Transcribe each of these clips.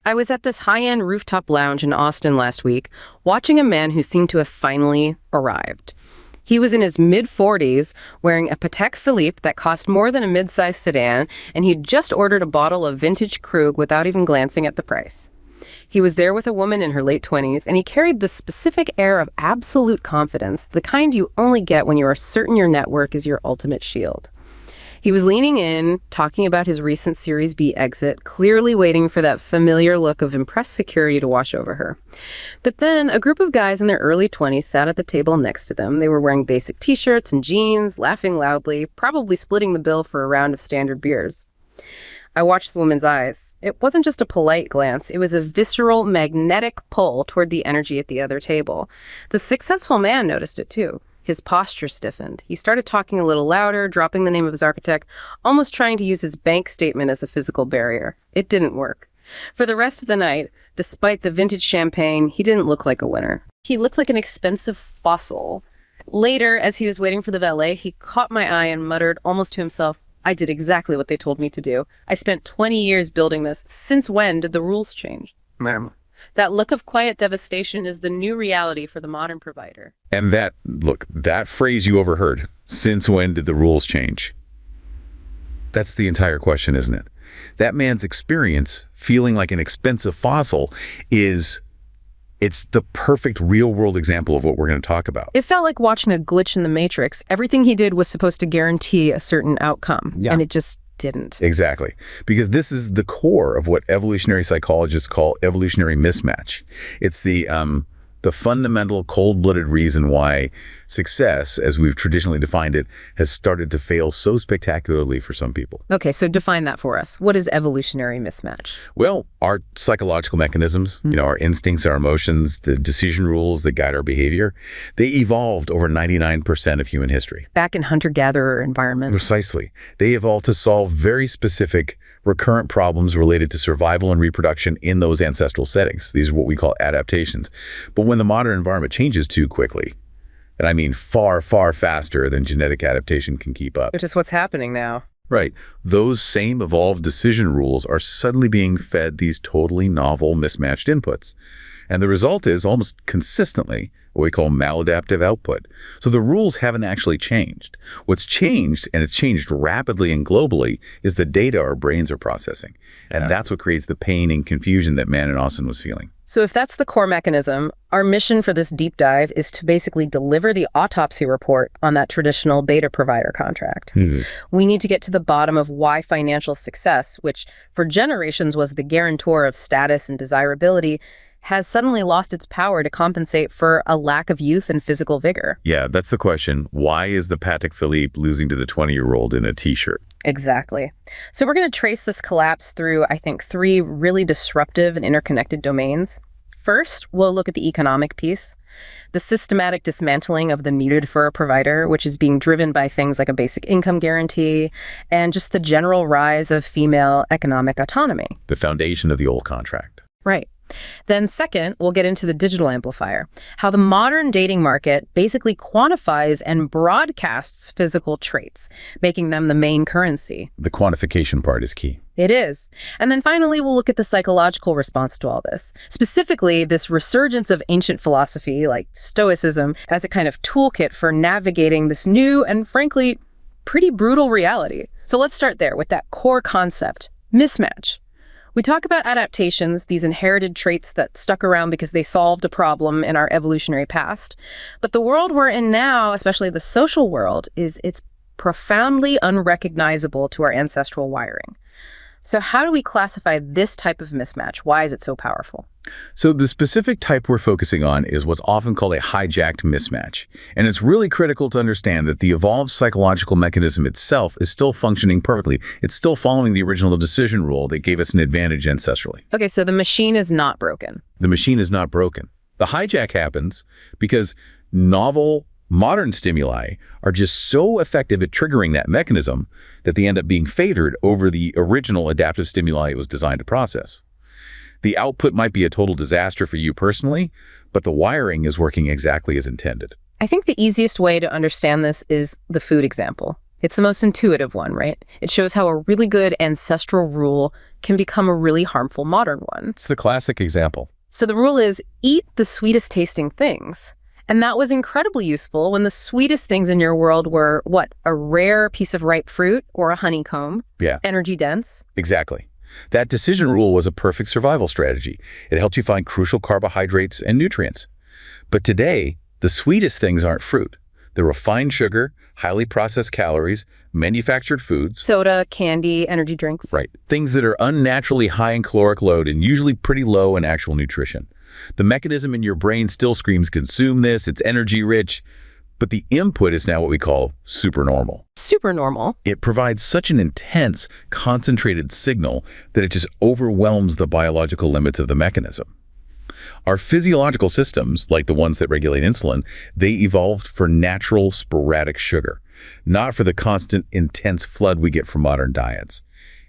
I was at this high-end rooftop lounge in Austin last week, watching a man who seemed to have finally arrived. He was in his mid-40s, wearing a Patek Philippe that cost more than a mid-sized sedan, and he'd just ordered a bottle of vintage Krug without even glancing at the price. He was there with a woman in her late 20s, and he carried this specific air of absolute confidence, the kind you only get when you are certain your network is your ultimate shield. He was leaning in, talking about his recent Series B exit, clearly waiting for that familiar look of impressed security to wash over her. But then a group of guys in their early 20s sat at the table next to them. They were wearing basic t-shirts and jeans, laughing loudly, probably splitting the bill for a round of standard beers. I watched the woman's eyes. It wasn't just a polite glance. It was a visceral, magnetic pull toward the energy at the other table. The successful man noticed it too. His posture stiffened. He started talking a little louder, dropping the name of his architect, almost trying to use his bank statement as a physical barrier. It didn't work. For the rest of the night, despite the vintage champagne, he didn't look like a winner. He looked like an expensive fossil. Later, as he was waiting for the valet, he caught my eye and muttered, almost to himself, "I did exactly what they told me to do. I spent 20 years building this. Since when did the rules change?" Ma'am. That look of quiet devastation is the new reality for the modern provider. And that phrase you overheard, since when did the rules change? That's the entire question, isn't it? That man's experience, feeling like an expensive fossil, it's the perfect real-world example of what we're going to talk about. It felt like watching a glitch in the Matrix. Everything he did was supposed to guarantee a certain outcome, and it just didn't. Exactly. Because this is the core of what evolutionary psychologists call evolutionary mismatch. It's the fundamental cold-blooded reason why success, as we've traditionally defined it, has started to fail so spectacularly for some people. Okay, so define that for us. What is evolutionary mismatch? Well, our psychological mechanisms, our instincts, our emotions, the decision rules that guide our behavior, they evolved over 99% of human history. Back in hunter-gatherer environment. Precisely. They evolved to solve very specific recurrent problems related to survival and reproduction in those ancestral settings. These are what we call adaptations. But when the modern environment changes too quickly, and I mean far, far faster than genetic adaptation can keep up. Which is what's happening now. Right. Those same evolved decision rules are suddenly being fed these totally novel, mismatched inputs. And the result is almost consistently what we call maladaptive output. So the rules haven't actually changed. What's changed, and it's changed rapidly and globally, is the data our brains are processing. And that's what creates the pain and confusion that man in Austin was feeling. So if that's the core mechanism, our mission for this deep dive is to basically deliver the autopsy report on that traditional beta provider contract. We need to get to the bottom of why financial success, which for generations was the guarantor of status and desirability, has suddenly lost its power to compensate for a lack of youth and physical vigor. Yeah, that's the question. Why is the Patek Philippe losing to the 20-year-old in a t-shirt? Exactly. So we're going to trace this collapse through, I think, 3 really disruptive and interconnected domains. First, we'll look at the economic piece, the systematic dismantling of the needed for a provider, which is being driven by things like a basic income guarantee and just the general rise of female economic autonomy. The foundation of the old contract. Right. Then second, we'll get into the digital amplifier, how the modern dating market basically quantifies and broadcasts physical traits, making them the main currency. The quantification part is key. It is. And then finally, we'll look at the psychological response to all this, specifically this resurgence of ancient philosophy like Stoicism as a kind of toolkit for navigating this new and frankly, pretty brutal reality. So let's start there with that core concept, mismatch. We talk about adaptations, these inherited traits that stuck around because they solved a problem in our evolutionary past. But the world we're in now, especially the social world, it's profoundly unrecognizable to our ancestral wiring. So how do we classify this type of mismatch? Why is it so powerful? So the specific type we're focusing on is what's often called a hijacked mismatch. And it's really critical to understand that the evolved psychological mechanism itself is still functioning perfectly. It's still following the original decision rule that gave us an advantage ancestrally. Okay, so the machine is not broken. The machine is not broken. The hijack happens because novel, modern stimuli are just so effective at triggering that mechanism that they end up being favored over the original adaptive stimuli it was designed to process. The output might be a total disaster for you personally, but the wiring is working exactly as intended. I think the easiest way to understand this is the food example. It's the most intuitive one, right? It shows how a really good ancestral rule can become a really harmful modern one. It's the classic example. So the rule is eat the sweetest tasting things. And that was incredibly useful when the sweetest things in your world were, what, a rare piece of ripe fruit or a honeycomb? Yeah. Energy dense? Exactly. That decision rule was a perfect survival strategy. It helped you find crucial carbohydrates and nutrients. But today, the sweetest things aren't fruit. They're refined sugar, highly processed calories, manufactured foods. Soda, candy, energy drinks. Right. Things that are unnaturally high in caloric load and usually pretty low in actual nutrition. The mechanism in your brain still screams, consume this, it's energy rich. But the input is now what we call supernormal. Supernormal? It provides such an intense, concentrated signal that it just overwhelms the biological limits of the mechanism. Our physiological systems, like the ones that regulate insulin, they evolved for natural, sporadic sugar, not for the constant, intense flood we get from modern diets.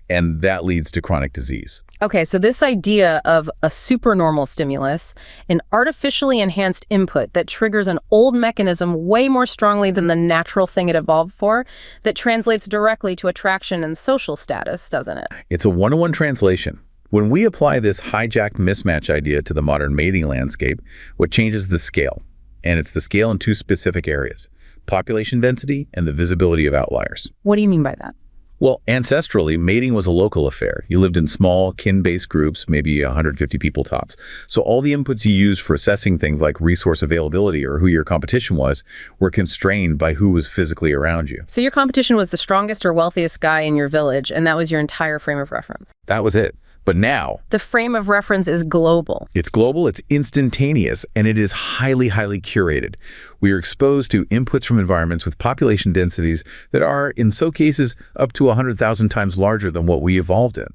And that leads to chronic disease. Okay, so this idea of a supernormal stimulus, an artificially enhanced input that triggers an old mechanism way more strongly than the natural thing it evolved for, that translates directly to attraction and social status, doesn't it? It's a one-to-one translation. When we apply this hijacked mismatch idea to the modern mating landscape, what changes the scale? And it's the scale in two specific areas: population density and the visibility of outliers. What do you mean by that? Well, ancestrally, mating was a local affair. You lived in small, kin-based groups, maybe 150 people tops. So all the inputs you used for assessing things like resource availability or who your competition was were constrained by who was physically around you. So your competition was the strongest or wealthiest guy in your village, and that was your entire frame of reference. That was it. But now, the frame of reference is global. It's global, it's instantaneous, and it is highly, highly curated. We are exposed to inputs from environments with population densities that are, in some cases, up to 100,000 times larger than what we evolved in.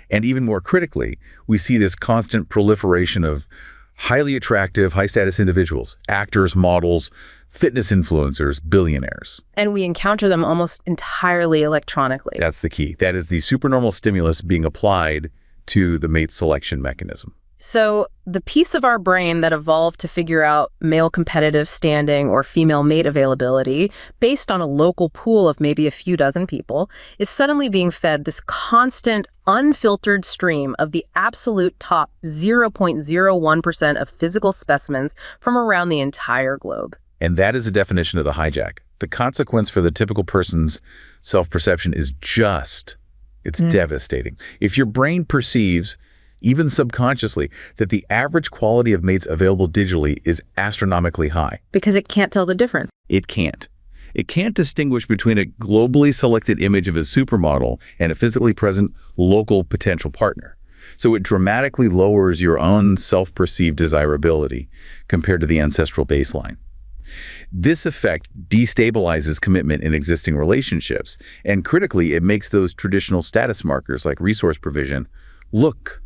And even more critically, we see this constant proliferation of highly attractive, high-status individuals, actors, models, fitness influencers, billionaires. And we encounter them almost entirely electronically. That's the key. That is the supernormal stimulus being applied to the mate selection mechanism. So the piece of our brain that evolved to figure out male competitive standing or female mate availability based on a local pool of maybe a few dozen people is suddenly being fed this constant, unfiltered stream of the absolute top 0.01% of physical specimens from around the entire globe. And that is a definition of the hijack. The consequence for the typical person's self-perception is it's devastating. If your brain perceives, even subconsciously, that the average quality of mates available digitally is astronomically high. Because it can't tell the difference. It can't. It can't distinguish between a globally selected image of a supermodel and a physically present local potential partner. So it dramatically lowers your own self-perceived desirability compared to the ancestral baseline. This effect destabilizes commitment in existing relationships, and critically, it makes those traditional status markers like resource provision look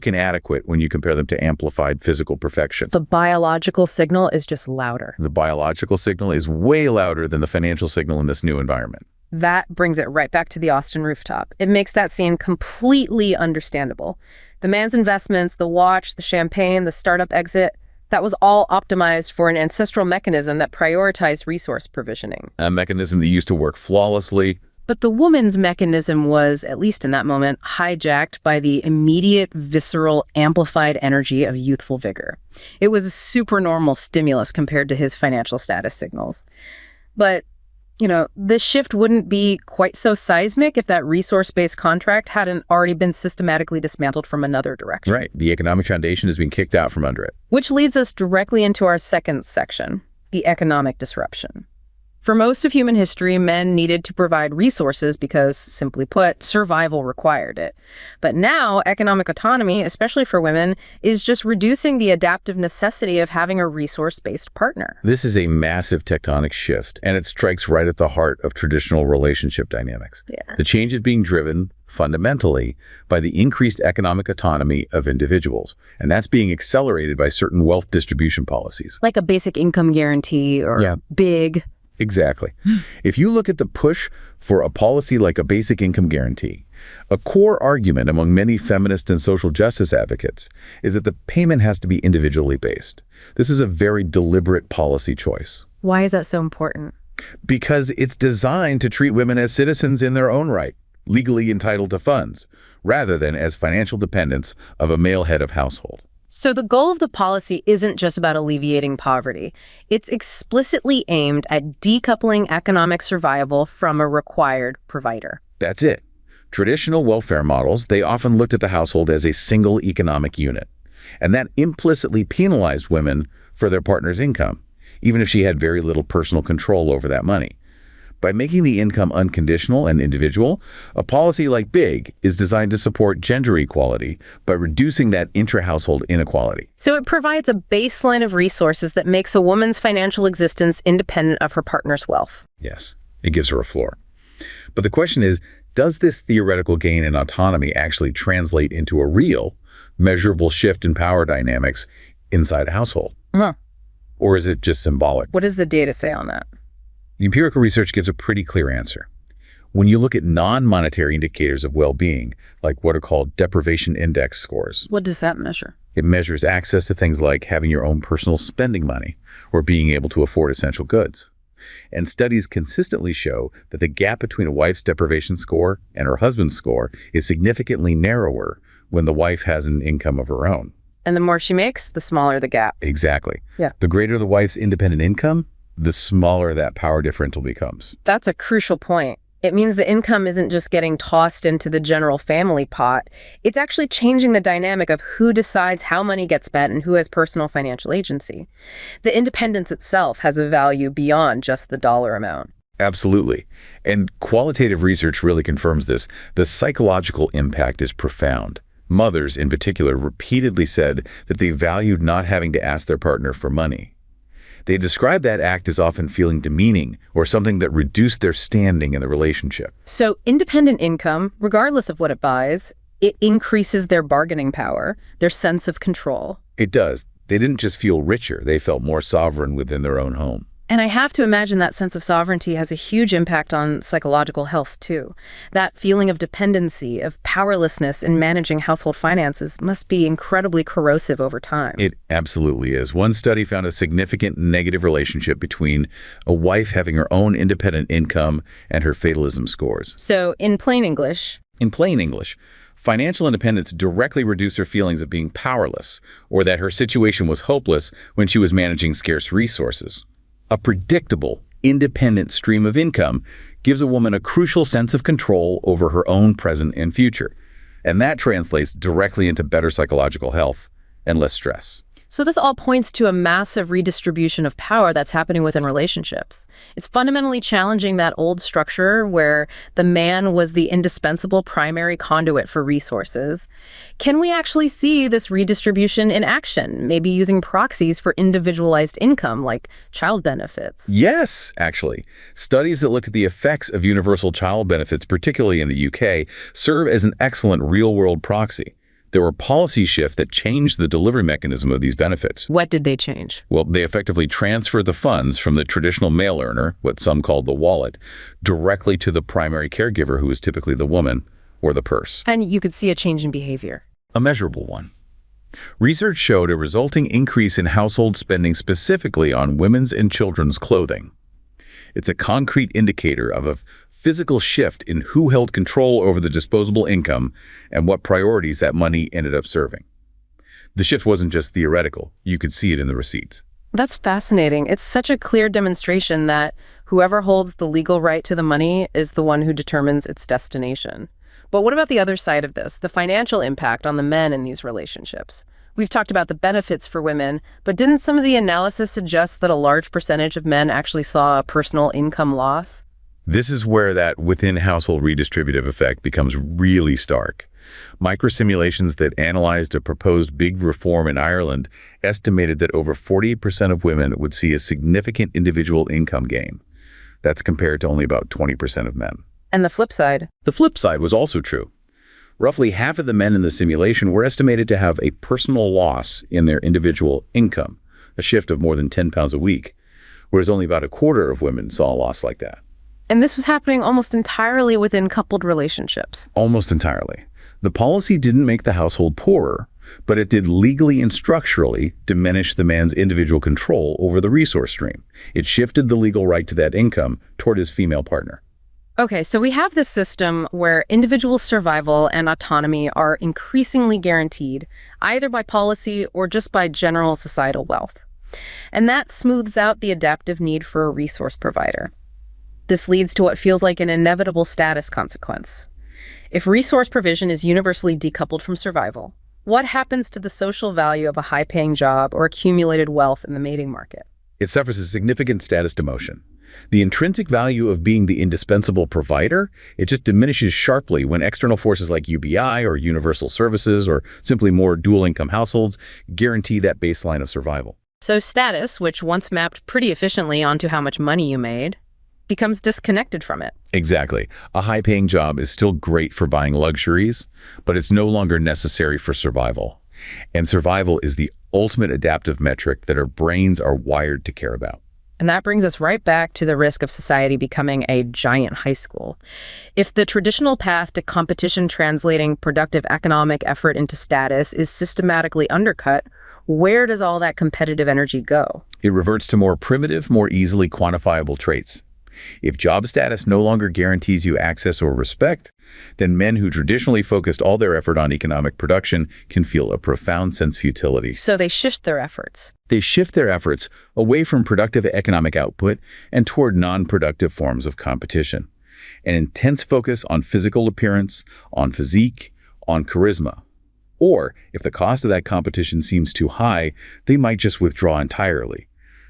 inadequate when you compare them to amplified physical perfection. The biological signal is just louder. The biological signal is way louder than the financial signal in this new environment. That brings it right back to the Austin rooftop. It makes that scene completely understandable. The man's investments, the watch, the champagne, the startup exit, that was all optimized for an ancestral mechanism that prioritized resource provisioning. A mechanism that used to work flawlessly. But the woman's mechanism was, at least in that moment, hijacked by the immediate, visceral, amplified energy of youthful vigor. It was a supernormal stimulus compared to his financial status signals. But this shift wouldn't be quite so seismic if that resource-based contract hadn't already been systematically dismantled from another direction. Right. The economic foundation has been kicked out from under it. Which leads us directly into our second section, the economic disruption. For most of human history, men needed to provide resources because, simply put, survival required it. But now, economic autonomy, especially for women, is just reducing the adaptive necessity of having a resource-based partner. This is a massive tectonic shift, and it strikes right at the heart of traditional relationship dynamics. Yeah. The change is being driven, fundamentally, by the increased economic autonomy of individuals, and that's being accelerated by certain wealth distribution policies. Like a basic income guarantee or big... Exactly. If you look at the push for a policy like a basic income guarantee, a core argument among many feminist and social justice advocates is that the payment has to be individually based. This is a very deliberate policy choice. Why is that so important? Because it's designed to treat women as citizens in their own right, legally entitled to funds, rather than as financial dependents of a male head of household. So the goal of the policy isn't just about alleviating poverty. It's explicitly aimed at decoupling economic survival from a required provider. That's it. Traditional welfare models, they often looked at the household as a single economic unit, and that implicitly penalized women for their partner's income, even if she had very little personal control over that money. By making the income unconditional and individual, a policy like BIG is designed to support gender equality by reducing that intra-household inequality. So it provides a baseline of resources that makes a woman's financial existence independent of her partner's wealth. Yes, it gives her a floor. But the question is, does this theoretical gain in autonomy actually translate into a real, measurable shift in power dynamics inside a household? Or is it just symbolic? What does the data say on that? The empirical research gives a pretty clear answer. When you look at non-monetary indicators of well-being, like what are called deprivation index scores. What does that measure? It measures access to things like having your own personal spending money or being able to afford essential goods. And studies consistently show that the gap between a wife's deprivation score and her husband's score is significantly narrower when the wife has an income of her own. And the more she makes, the smaller the gap. Exactly. Yeah. The greater the wife's independent income, the smaller that power differential becomes. That's a crucial point. It means the income isn't just getting tossed into the general family pot. It's actually changing the dynamic of who decides how money gets spent and who has personal financial agency. The independence itself has a value beyond just the dollar amount. Absolutely. And qualitative research really confirms this. The psychological impact is profound. Mothers, in particular, repeatedly said that they valued not having to ask their partner for money. They describe that act as often feeling demeaning or something that reduced their standing in the relationship. So independent income, regardless of what it buys, it increases their bargaining power, their sense of control. It does. They didn't just feel richer, they felt more sovereign within their own home. And I have to imagine that sense of sovereignty has a huge impact on psychological health, too. That feeling of dependency, of powerlessness in managing household finances must be incredibly corrosive over time. It absolutely is. One study found a significant negative relationship between a wife having her own independent income and her fatalism scores. So, in plain English, financial independence directly reduced her feelings of being powerless or that her situation was hopeless when she was managing scarce resources. A predictable, independent stream of income gives a woman a crucial sense of control over her own present and future. And that translates directly into better psychological health and less stress. So this all points to a massive redistribution of power that's happening within relationships. It's fundamentally challenging that old structure where the man was the indispensable primary conduit for resources. Can we actually see this redistribution in action, maybe using proxies for individualized income like child benefits? Yes, actually. Studies that looked at the effects of universal child benefits, particularly in the UK, serve as an excellent real-world proxy. There were policy shifts that changed the delivery mechanism of these benefits. What did they change? Well, they effectively transferred the funds from the traditional male earner, what some called the wallet, directly to the primary caregiver, who was typically the woman or the purse. And you could see a change in behavior. A measurable one. Research showed a resulting increase in household spending specifically on women's and children's clothing. It's a concrete indicator of a physical shift in who held control over the disposable income and what priorities that money ended up serving. The shift wasn't just theoretical. You could see it in the receipts. That's fascinating. It's such a clear demonstration that whoever holds the legal right to the money is the one who determines its destination. But what about the other side of this, the financial impact on the men in these relationships? We've talked about the benefits for women, but didn't some of the analysis suggest that a large percentage of men actually saw a personal income loss? This is where that within-household redistributive effect becomes really stark. Microsimulations that analyzed a proposed big reform in Ireland estimated that over 40% of women would see a significant individual income gain. That's compared to only about 20% of men. And the flip side? The flip side was also true. Roughly half of the men in the simulation were estimated to have a personal loss in their individual income, a shift of more than £10 a week, whereas only about a quarter of women saw a loss like that. And this was happening almost entirely within coupled relationships. Almost entirely. The policy didn't make the household poorer, but it did legally and structurally diminish the man's individual control over the resource stream. It shifted the legal right to that income toward his female partner. Okay, so we have this system where individual survival and autonomy are increasingly guaranteed, either by policy or just by general societal wealth. And that smooths out the adaptive need for a resource provider. This leads to what feels like an inevitable status consequence. If resource provision is universally decoupled from survival, what happens to the social value of a high-paying job or accumulated wealth in the mating market? It suffers a significant status demotion. The intrinsic value of being the indispensable provider, it just diminishes sharply when external forces like UBI or universal services or simply more dual-income households guarantee that baseline of survival. So status, which once mapped pretty efficiently onto how much money you made, becomes disconnected from it. Exactly. A high-paying job is still great for buying luxuries, but it's no longer necessary for survival. And survival is the ultimate adaptive metric that our brains are wired to care about. And that brings us right back to the risk of society becoming a giant high school. If the traditional path to competition translating productive economic effort into status is systematically undercut, where does all that competitive energy go? It reverts to more primitive, more easily quantifiable traits. If job status no longer guarantees you access or respect, then men who traditionally focused all their effort on economic production can feel a profound sense of futility. So they shift their efforts. They shift their efforts away from productive economic output and toward non-productive forms of competition. An intense focus on physical appearance, on physique, on charisma. Or, if the cost of that competition seems too high, they might just withdraw entirely.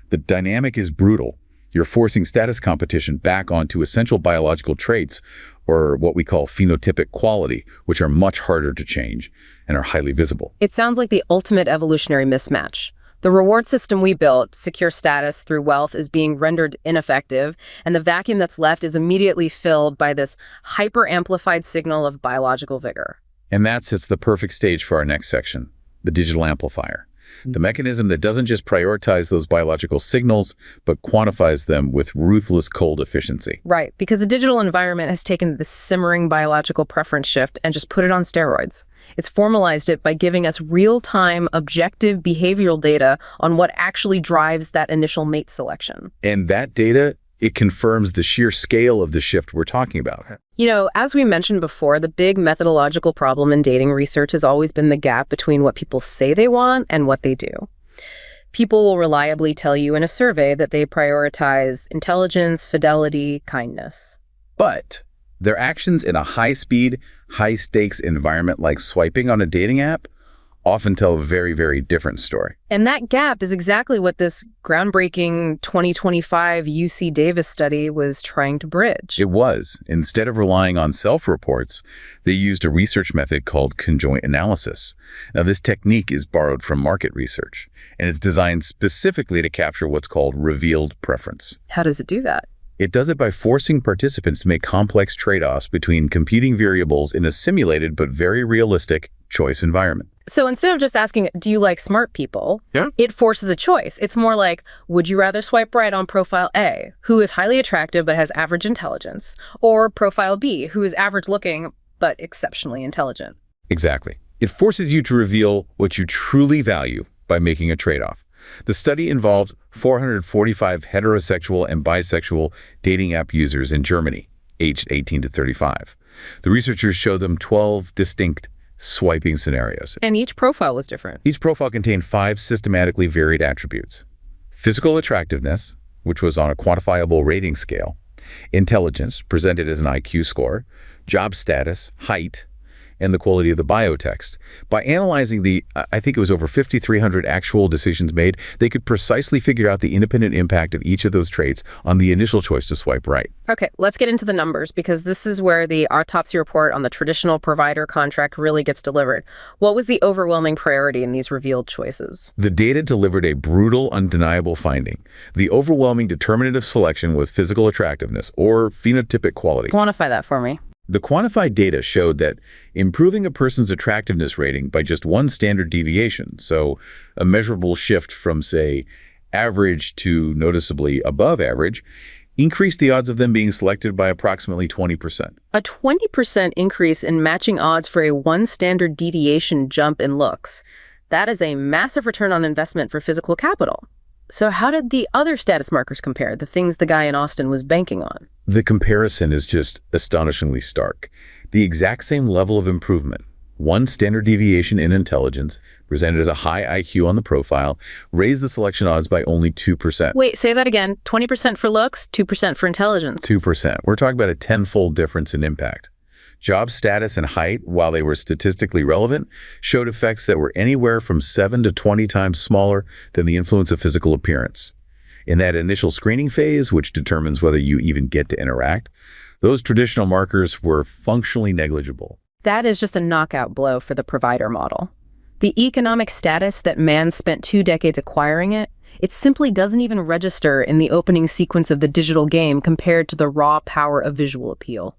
The dynamic is brutal. You're forcing status competition back onto essential biological traits, or what we call phenotypic quality, which are much harder to change and are highly visible. It sounds like the ultimate evolutionary mismatch. The reward system we built, secure status through wealth, is being rendered ineffective, and the vacuum that's left is immediately filled by this hyper-amplified signal of biological vigor. And that sets the perfect stage for our next section, the digital amplifier. The mechanism that doesn't just prioritize those biological signals, but quantifies them with ruthless cold efficiency. Right, because the digital environment has taken this simmering biological preference shift and just put it on steroids. It's formalized it by giving us real-time, objective behavioral data on what actually drives that initial mate selection. And that data, it confirms the sheer scale of the shift we're talking about. You know, as we mentioned before, the big methodological problem in dating research has always been the gap between what people say they want and what they do. People will reliably tell you in a survey that they prioritize intelligence, fidelity, kindness. But their actions in a high-speed, high-stakes environment like swiping on a dating app often tell a very, very different story. And that gap is exactly what this groundbreaking 2025 UC Davis study was trying to bridge. It was. Instead of relying on self-reports, they used a research method called conjoint analysis. Now, this technique is borrowed from market research, and it's designed specifically to capture what's called revealed preference. How does it do that? It does it by forcing participants to make complex trade-offs between competing variables in a simulated but very realistic choice environment. So instead of just asking, do you like smart people? Yeah. It forces a choice. It's more like, would you rather swipe right on profile A, who is highly attractive but has average intelligence, or profile B, who is average looking but exceptionally intelligent? Exactly. It forces you to reveal what you truly value by making a trade-off. The study involved 445 heterosexual and bisexual dating app users in Germany, aged 18 to 35. The researchers showed them 12 distinct swiping scenarios. And each profile was different. Each profile contained 5 systematically varied attributes. Physical attractiveness, which was on a quantifiable rating scale. Intelligence, presented as an IQ score. Job status, height, and the quality of the biotext. By analyzing the, I think it was over 5,300 actual decisions made, they could precisely figure out the independent impact of each of those traits on the initial choice to swipe right. Okay, let's get into the numbers, because this is where the autopsy report on the traditional provider contract really gets delivered. What was the overwhelming priority in these revealed choices? The data delivered a brutal, undeniable finding. The overwhelming determinative selection was physical attractiveness, or phenotypic quality. Quantify that for me. The quantified data showed that improving a person's attractiveness rating by just one standard deviation, so a measurable shift from, say, average to noticeably above average, increased the odds of them being selected by approximately 20%. A 20% increase in matching odds for a one standard deviation jump in looks. That is a massive return on investment for physical capital. So how did the other status markers compare, the things the guy in Austin was banking on? The comparison is just astonishingly stark. The exact same level of improvement, one standard deviation in intelligence, presented as a high IQ on the profile, raised the selection odds by only 2%. Wait, say that again. 20% for looks, 2% for intelligence. 2%. We're talking about a tenfold difference in impact. Job status and height, while they were statistically relevant, showed effects that were anywhere from 7 to 20 times smaller than the influence of physical appearance. In that initial screening phase, which determines whether you even get to interact, those traditional markers were functionally negligible. That is just a knockout blow for the provider model. The economic status that man spent 2 decades acquiring it simply doesn't even register in the opening sequence of the digital game compared to the raw power of visual appeal.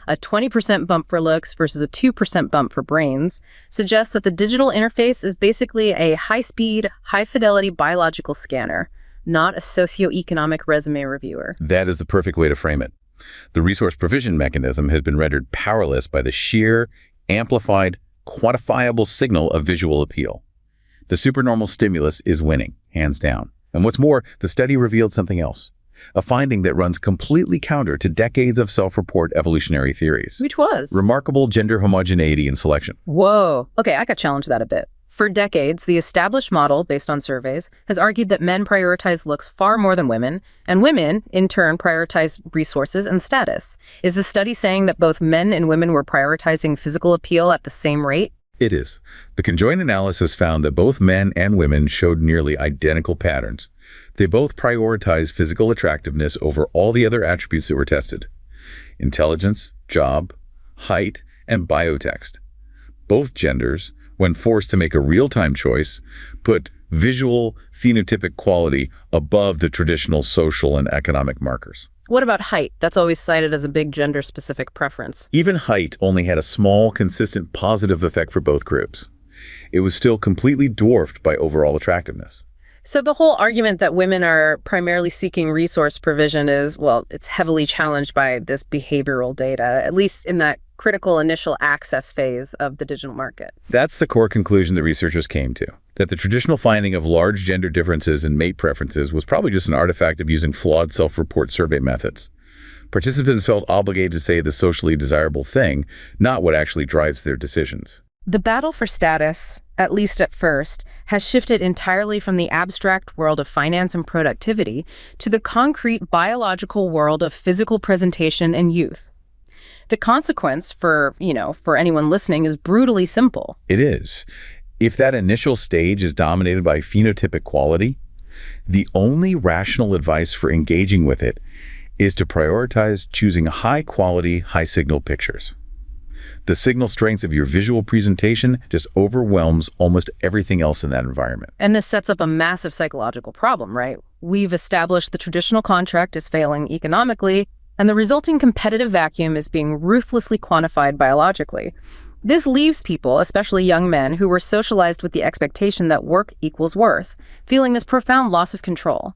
A 20% bump for looks versus a 2% bump for brains suggests that the digital interface is basically a high-speed, high-fidelity biological scanner, not a socioeconomic resume reviewer. That is the perfect way to frame it. The resource provision mechanism has been rendered powerless by the sheer, amplified, quantifiable signal of visual appeal. The supernormal stimulus is winning, hands down. And what's more, the study revealed something else. A finding that runs completely counter to decades of self-report evolutionary theories. Which was? Remarkable gender homogeneity in selection. Whoa. Okay, I could challenge that a bit. For decades, the established model, based on surveys, has argued that men prioritize looks far more than women, and women, in turn, prioritize resources and status. Is the study saying that both men and women were prioritizing physical appeal at the same rate? It is. The conjoint analysis found that both men and women showed nearly identical patterns. They both prioritized physical attractiveness over all the other attributes that were tested: intelligence, job, height, and biotext. Both genders, when forced to make a real-time choice, put visual phenotypic quality above the traditional social and economic markers. What about height? That's always cited as a big gender-specific preference. Even height only had a small, consistent positive effect for both groups. It was still completely dwarfed by overall attractiveness. So the whole argument that women are primarily seeking resource provision is, well, it's heavily challenged by this behavioral data, at least in that critical initial access phase of the digital market. That's the core conclusion the researchers came to, that the traditional finding of large gender differences in mate preferences was probably just an artifact of using flawed self-report survey methods. Participants felt obligated to say the socially desirable thing, not what actually drives their decisions. The battle for status, at least at first, has shifted entirely from the abstract world of finance and productivity to the concrete biological world of physical presentation and youth. The consequence for anyone listening is brutally simple. It is. If that initial stage is dominated by phenotypic quality, the only rational advice for engaging with it is to prioritize choosing high-quality, high-signal pictures. The signal strength of your visual presentation just overwhelms almost everything else in that environment. And this sets up a massive psychological problem, right? We've established the traditional contract is failing economically, and the resulting competitive vacuum is being ruthlessly quantified biologically. This leaves people, especially young men, who were socialized with the expectation that work equals worth, feeling this profound loss of control.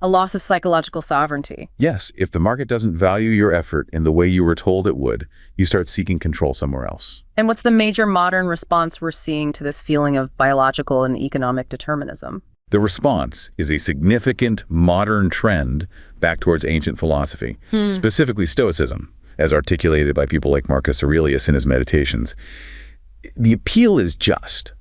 A loss of psychological sovereignty. Yes, if the market doesn't value your effort in the way you were told it would, you start seeking control somewhere else. And what's the major modern response we're seeing to this feeling of biological and economic determinism? The response is a significant modern trend back towards ancient philosophy, specifically Stoicism, as articulated by people like Marcus Aurelius in his Meditations. The appeal is just.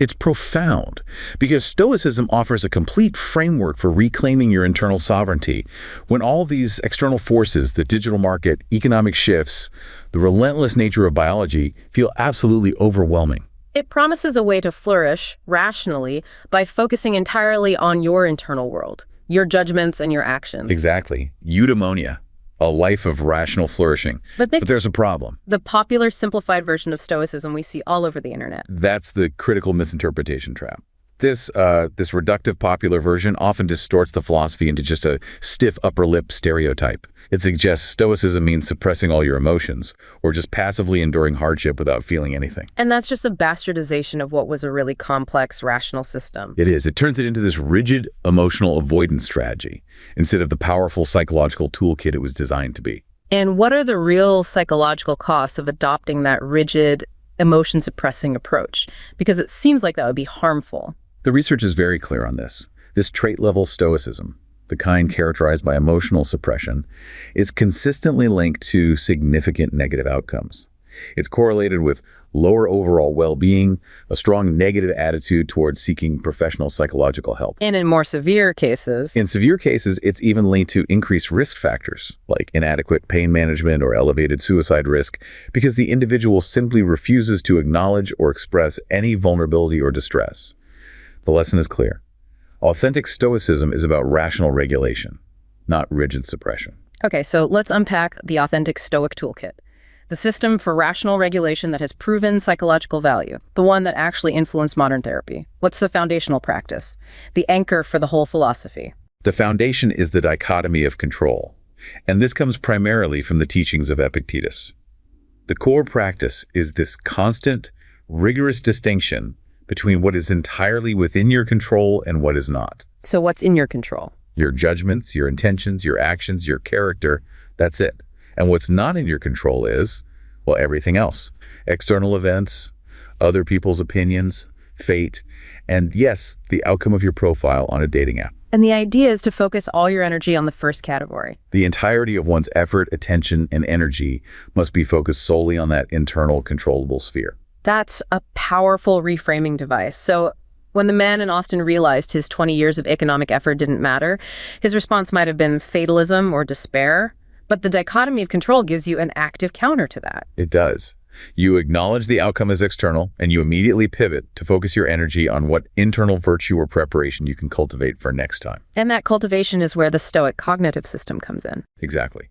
It's profound, because Stoicism offers a complete framework for reclaiming your internal sovereignty when all these external forces, the digital market, economic shifts, the relentless nature of biology, feel absolutely overwhelming. It promises a way to flourish rationally by focusing entirely on your internal world, your judgments and your actions. Exactly. Eudaimonia, a life of rational flourishing. But there's a problem. The popular simplified version of Stoicism we see all over the internet. That's the critical misinterpretation trap. This reductive popular version often distorts the philosophy into just a stiff upper lip stereotype. It suggests Stoicism means suppressing all your emotions, or just passively enduring hardship without feeling anything. And that's just a bastardization of what was a really complex, rational system. It is. It turns it into this rigid emotional avoidance strategy, instead of the powerful psychological toolkit it was designed to be. And what are the real psychological costs of adopting that rigid, emotion-suppressing approach? Because it seems like that would be harmful. The research is very clear on this. This trait-level stoicism, the kind characterized by emotional suppression, is consistently linked to significant negative outcomes. It's correlated with lower overall well-being, a strong negative attitude towards seeking professional psychological help. And in more severe cases... In severe cases, it's even linked to increased risk factors, like inadequate pain management or elevated suicide risk, because the individual simply refuses to acknowledge or express any vulnerability or distress. The lesson is clear. Authentic stoicism is about rational regulation, not rigid suppression. Okay, so let's unpack the authentic Stoic toolkit. The system for rational regulation that has proven psychological value, the one that actually influenced modern therapy. What's the foundational practice? The anchor for the whole philosophy. The foundation is the dichotomy of control, and this comes primarily from the teachings of Epictetus. The core practice is this constant, rigorous distinction between what is entirely within your control and what is not. So what's in your control? Your judgments, your intentions, your actions, your character, that's it. And what's not in your control is, well, everything else. External events, other people's opinions, fate, and yes, the outcome of your profile on a dating app. And the idea is to focus all your energy on the first category. The entirety of one's effort, attention, and energy must be focused solely on that internal controllable sphere. That's a powerful reframing device. So when the man in Austin realized his 20 years of economic effort didn't matter, his response might have been fatalism or despair. But the dichotomy of control gives you an active counter to that. It does. You acknowledge the outcome is external, and you immediately pivot to focus your energy on what internal virtue or preparation you can cultivate for next time. And that cultivation is where the Stoic cognitive system comes in. Exactly.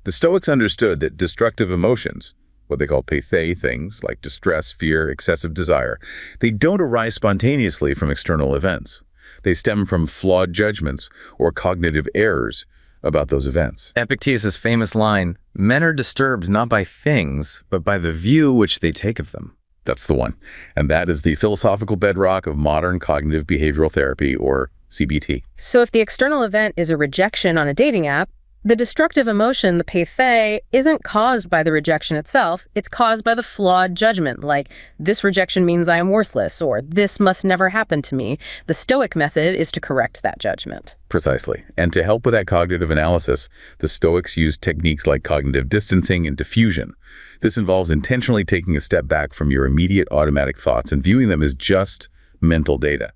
The Stoics understood that destructive emotions, what they call peithe things like distress, fear, excessive desire, they don't arise spontaneously from external events. They stem from flawed judgments or cognitive errors about those events. Epictetus' famous line, "Men are disturbed not by things, but by the view which they take of them." That's the one. And that is the philosophical bedrock of modern cognitive behavioral therapy, or CBT. So if the external event is a rejection on a dating app, the destructive emotion, the peithe, isn't caused by the rejection itself. It's caused by the flawed judgment, like, this rejection means I am worthless, or this must never happen to me. The Stoic method is to correct that judgment. Precisely. And to help with that cognitive analysis, the Stoics use techniques like cognitive distancing and diffusion. This involves intentionally taking a step back from your immediate automatic thoughts and viewing them as just mental data,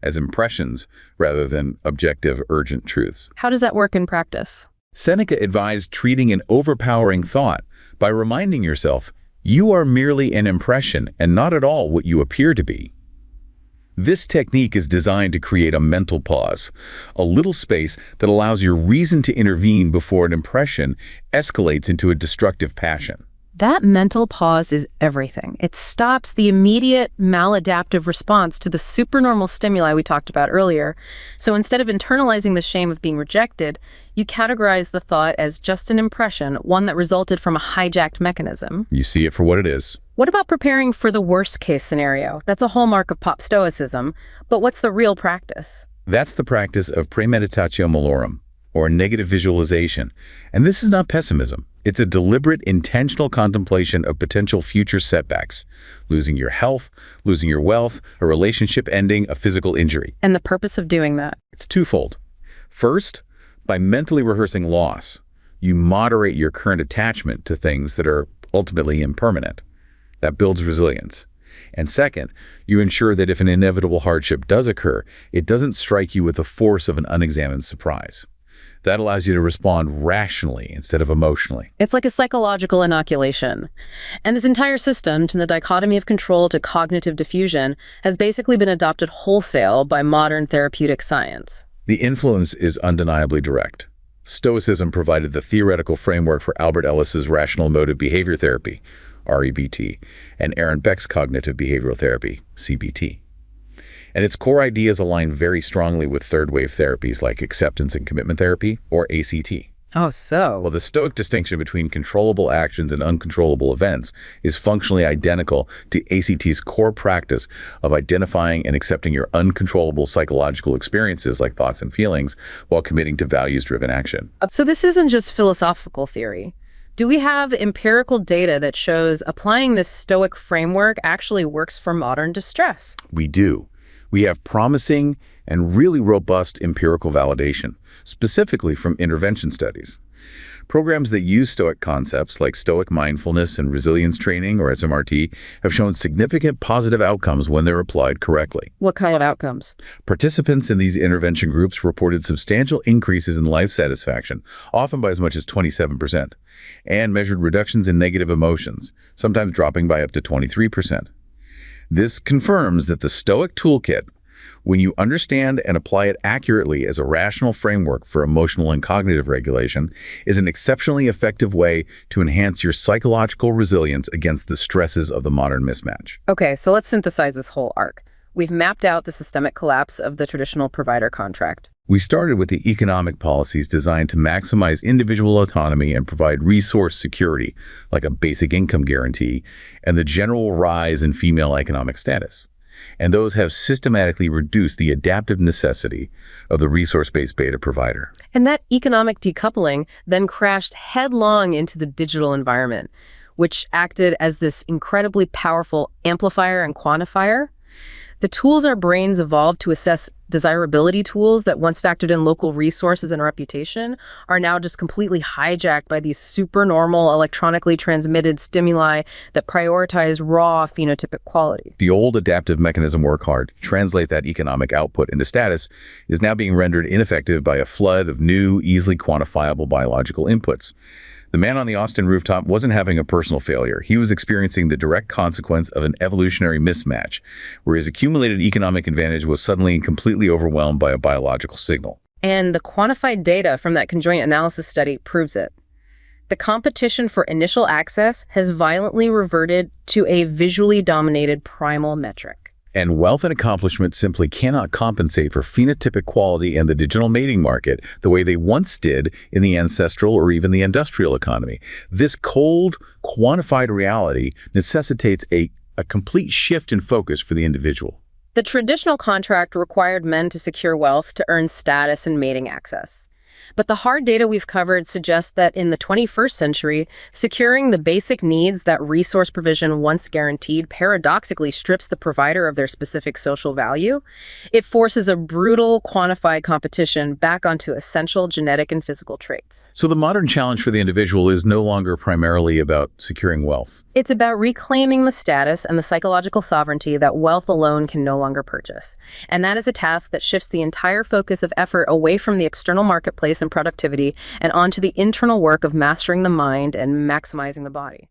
as impressions rather than objective, urgent truths. How does that work in practice? Seneca advised treating an overpowering thought by reminding yourself, you are merely an impression and not at all what you appear to be. This technique is designed to create a mental pause, a little space that allows your reason to intervene before an impression escalates into a destructive passion. That mental pause is everything. It stops the immediate maladaptive response to the supernormal stimuli we talked about earlier. So instead of internalizing the shame of being rejected, you categorize the thought as just an impression, one that resulted from a hijacked mechanism. You see it for what it is. What about preparing for the worst case scenario? That's a hallmark of pop stoicism, but what's the real practice? That's the practice of premeditatio malorum, or negative visualization. And this is not pessimism. It's a deliberate, intentional contemplation of potential future setbacks, losing your health, losing your wealth, a relationship ending, a physical injury. And the purpose of doing that? It's twofold. First, by mentally rehearsing loss, you moderate your current attachment to things that are ultimately impermanent. That builds resilience. And second, you ensure that if an inevitable hardship does occur, it doesn't strike you with the force of an unexamined surprise. That allows you to respond rationally instead of emotionally. It's like a psychological inoculation. And this entire system, from the dichotomy of control to cognitive diffusion, has basically been adopted wholesale by modern therapeutic science. The influence is undeniably direct. Stoicism provided the theoretical framework for Albert Ellis's rational emotive behavior therapy, REBT, and Aaron Beck's cognitive behavioral therapy, CBT. And its core ideas align very strongly with third-wave therapies like acceptance and commitment therapy, or ACT. Oh, so. Well, the Stoic distinction between controllable actions and uncontrollable events is functionally identical to ACT's core practice of identifying and accepting your uncontrollable psychological experiences like thoughts and feelings while committing to values-driven action. So this isn't just philosophical theory. Do we have empirical data that shows applying this Stoic framework actually works for modern distress? We do. We have promising and really robust empirical validation, specifically from intervention studies. Programs that use Stoic concepts like Stoic mindfulness and resilience training, or SMRT, have shown significant positive outcomes when they're applied correctly. What kind of outcomes? Participants in these intervention groups reported substantial increases in life satisfaction, often by as much as 27%, and measured reductions in negative emotions, sometimes dropping by up to 23%. This confirms that the Stoic toolkit, when you understand and apply it accurately as a rational framework for emotional and cognitive regulation, is an exceptionally effective way to enhance your psychological resilience against the stresses of the modern mismatch. Okay, so let's synthesize this whole arc. We've mapped out the systemic collapse of the traditional provider contract. We started with the economic policies designed to maximize individual autonomy and provide resource security, like a basic income guarantee, and the general rise in female economic status. And those have systematically reduced the adaptive necessity of the resource-based beta provider. And that economic decoupling then crashed headlong into the digital environment, which acted as this incredibly powerful amplifier and quantifier. The tools our brains evolved to assess desirability tools that once factored in local resources and reputation are now just completely hijacked by these supernormal electronically transmitted stimuli that prioritize raw phenotypic quality. The old adaptive mechanism work hard, translate that economic output into status, is now being rendered ineffective by a flood of new, easily quantifiable biological inputs. The man on the Austin rooftop wasn't having a personal failure. He was experiencing the direct consequence of an evolutionary mismatch, where his accumulated economic advantage was suddenly and completely overwhelmed by a biological signal. And the quantified data from that conjoint analysis study proves it. The competition for initial access has violently reverted to a visually dominated primal metric. And wealth and accomplishment simply cannot compensate for phenotypic quality in the digital mating market the way they once did in the ancestral or even the industrial economy. This cold, quantified reality necessitates a complete shift in focus for the individual. The traditional contract required men to secure wealth to earn status and mating access. But the hard data we've covered suggests that in the 21st century, securing the basic needs that resource provision once guaranteed paradoxically strips the provider of their specific social value. It forces a brutal, quantified competition back onto essential genetic and physical traits. So the modern challenge for the individual is no longer primarily about securing wealth. It's about reclaiming the status and the psychological sovereignty that wealth alone can no longer purchase. And that is a task that shifts the entire focus of effort away from the external marketplace and productivity and onto the internal work of mastering the mind and maximizing the body.